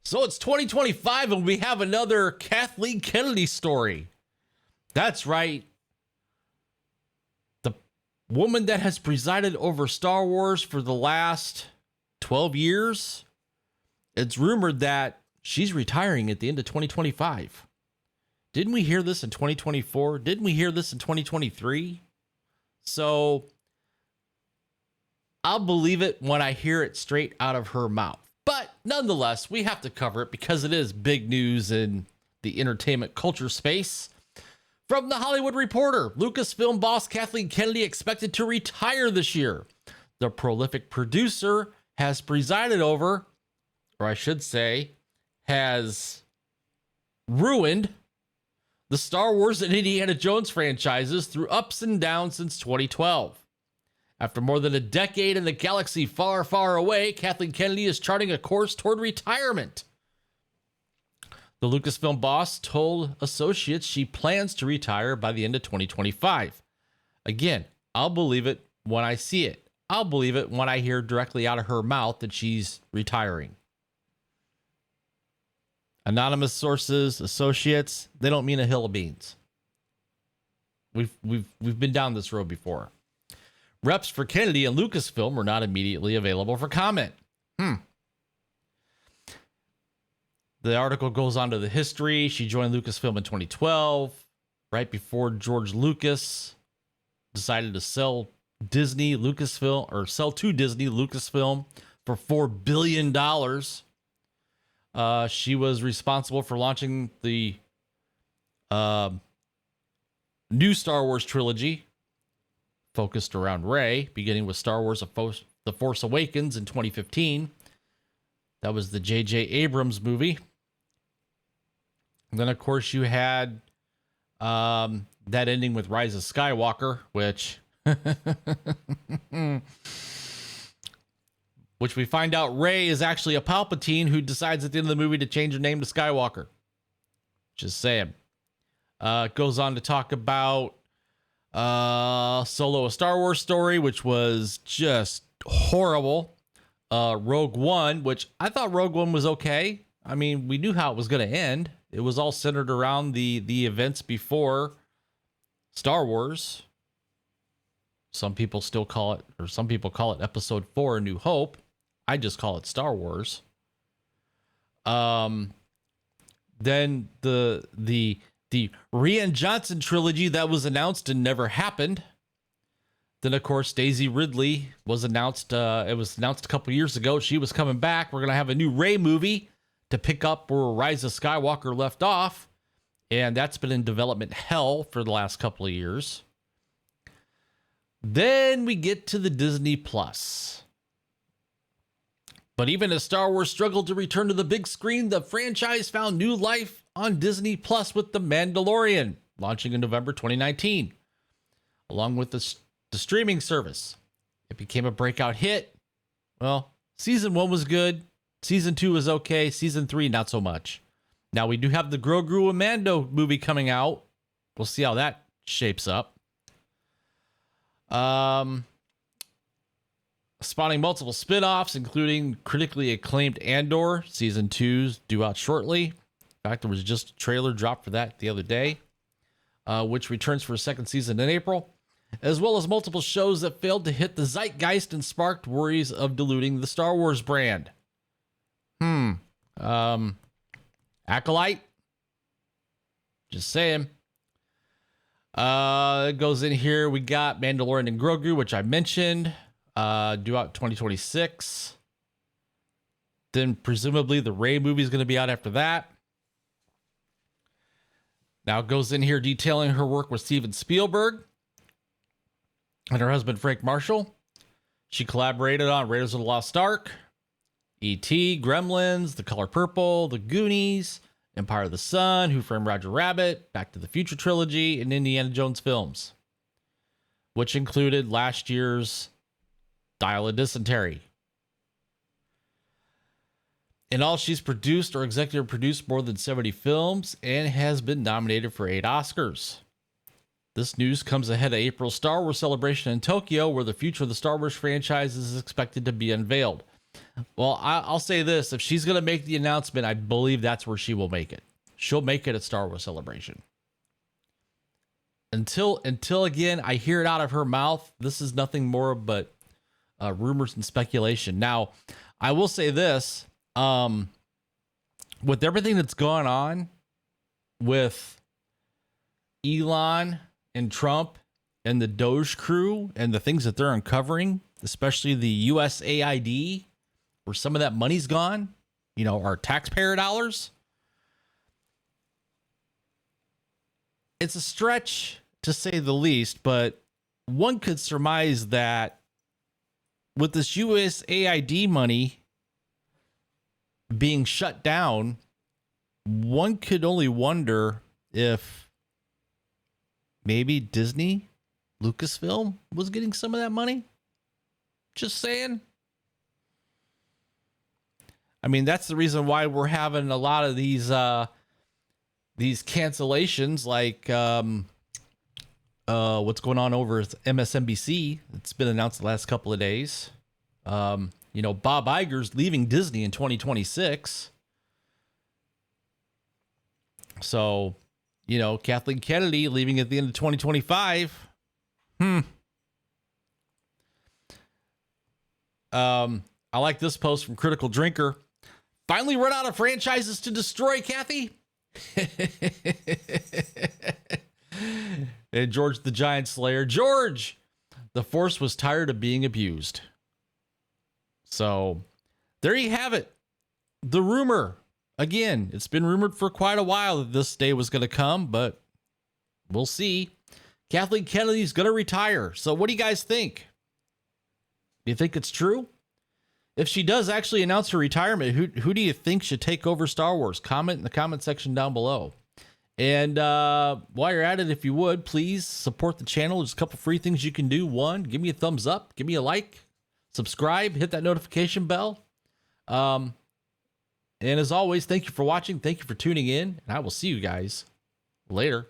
So it's 2025 and we have another Kathleen Kennedy story. That's right. The woman that has presided over Star Wars for the last 12 years. It's rumored that she's retiring at the end of 2025. Didn't we hear this in 2024? Didn't we hear this in 2023? So I'll believe it when I hear it straight out of her mouth. But nonetheless, we have to cover it because it is big news in the entertainment culture space. From The Hollywood Reporter, Lucasfilm boss Kathleen Kennedy expected to retire this year. The prolific producer has presided over, or I should say, has ruined the Star Wars and Indiana Jones franchises through ups and downs since 2012. After more than a decade in a galaxy far, far away, Kathleen Kennedy is charting a course toward retirement. The Lucasfilm boss told associates she plans to retire by the end of 2025. Again, I'll believe it when I see it. I'll believe it when I hear directly out of her mouth that she's retiring. Anonymous sources, associates, they don't mean a hill of beans. We've been down this road before. Reps for Kennedy and Lucasfilm were not immediately available for comment. The article goes on to the history. She joined Lucasfilm in 2012, right before George Lucas decided to sell Disney Lucasfilm, or sell to Disney Lucasfilm for $4 billion. She was responsible for launching the new Star Wars trilogy, focused around Rey, beginning with Star Wars The Force Awakens in 2015. That was the J.J. Abrams movie. And then, of course, you had that ending with Rise of Skywalker, which we find out Rey is actually a Palpatine who decides at the end of the movie to change her name to Skywalker. Just saying. It goes on to talk about Solo: A Star Wars Story, which was just horrible. Rogue One, which I thought Rogue One was okay. I mean, we knew how it was going to end. It was all centered around the events before Star Wars. Some people still call it, or some people call it Episode 4, A New Hope. I just call it Star Wars. Then the Rian Johnson trilogy that was announced and never happened. Then, of course, Daisy Ridley was announced. It was announced a couple years ago. She was coming back. We're going to have a new Rey movie to pick up where Rise of Skywalker left off. And that's been in development hell for the last couple of years. Then we get to the Disney Plus. But even as Star Wars struggled to return to the big screen, the franchise found new life on Disney Plus with The Mandalorian, launching in November 2019. Along with the streaming service, it became a breakout hit. Well, season 1 was good. Season 2 was okay. Season 3, not so much. Now we do have the Grogu and Mando movie coming out. We'll see how that shapes up. Spawning multiple spin-offs, including critically acclaimed Andor. Season 2's due out shortly. In fact, there was just a trailer dropped for that the other day, which returns for a second season in April, as well as multiple shows that failed to hit the zeitgeist and sparked worries of diluting the Star Wars brand. Acolyte? Just saying. It goes in here. We got Mandalorian and Grogu, which I mentioned, due out 2026. Then presumably the Rey movie is going to be out after that. Now it goes in here detailing her work with Steven Spielberg and her husband Frank Marshall. She collaborated on Raiders of the Lost Ark, E.T., Gremlins, The Color Purple, The Goonies, Empire of the Sun, Who Framed Roger Rabbit, Back to the Future trilogy, and Indiana Jones films, which included last year's Dial of Dysentery. In all, she's produced or executive produced more than 70 films and has been nominated for 8 Oscars. This news comes ahead of April's Star Wars celebration in Tokyo, where the future of the Star Wars franchise is expected to be unveiled. Well, I'll say this. If she's going to make the announcement, I believe that's where she will make it. She'll make it at Star Wars Celebration. Until again, I hear it out of her mouth, this is nothing more but rumors and speculation. Now, I will say this. With everything that's gone on with Elon and Trump and the Doge crew and the things that they're uncovering, especially the USAID, where some of that money's gone, our taxpayer dollars. It's a stretch to say the least, but one could surmise that with this USAID money being shut down, one could only wonder if maybe Disney, Lucasfilm was getting some of that money. Just saying. I mean, that's the reason why we're having a lot of these cancellations, like what's going on over at MSNBC. It's been announced the last couple of days. Bob Iger's leaving Disney in 2026. So, Kathleen Kennedy leaving at the end of 2025. I like this post from Critical Drinker. Finally run out of franchises to destroy, Kathy. And George the Giant Slayer. George, the Force was tired of being abused. So there you have it. The rumor. Again, it's been rumored for quite a while that this day was going to come, but we'll see. Kathleen Kennedy's going to retire. So what do you guys think? Do you think it's true? If she does actually announce her retirement, who do you think should take over Star Wars? Comment in the comment section down below. And while you're at it, if you would, please support the channel. There's a couple free things you can do. One, give me a thumbs up. Give me a like. Subscribe. Hit that notification bell. And as always, thank you for watching. Thank you for tuning in. And I will see you guys later.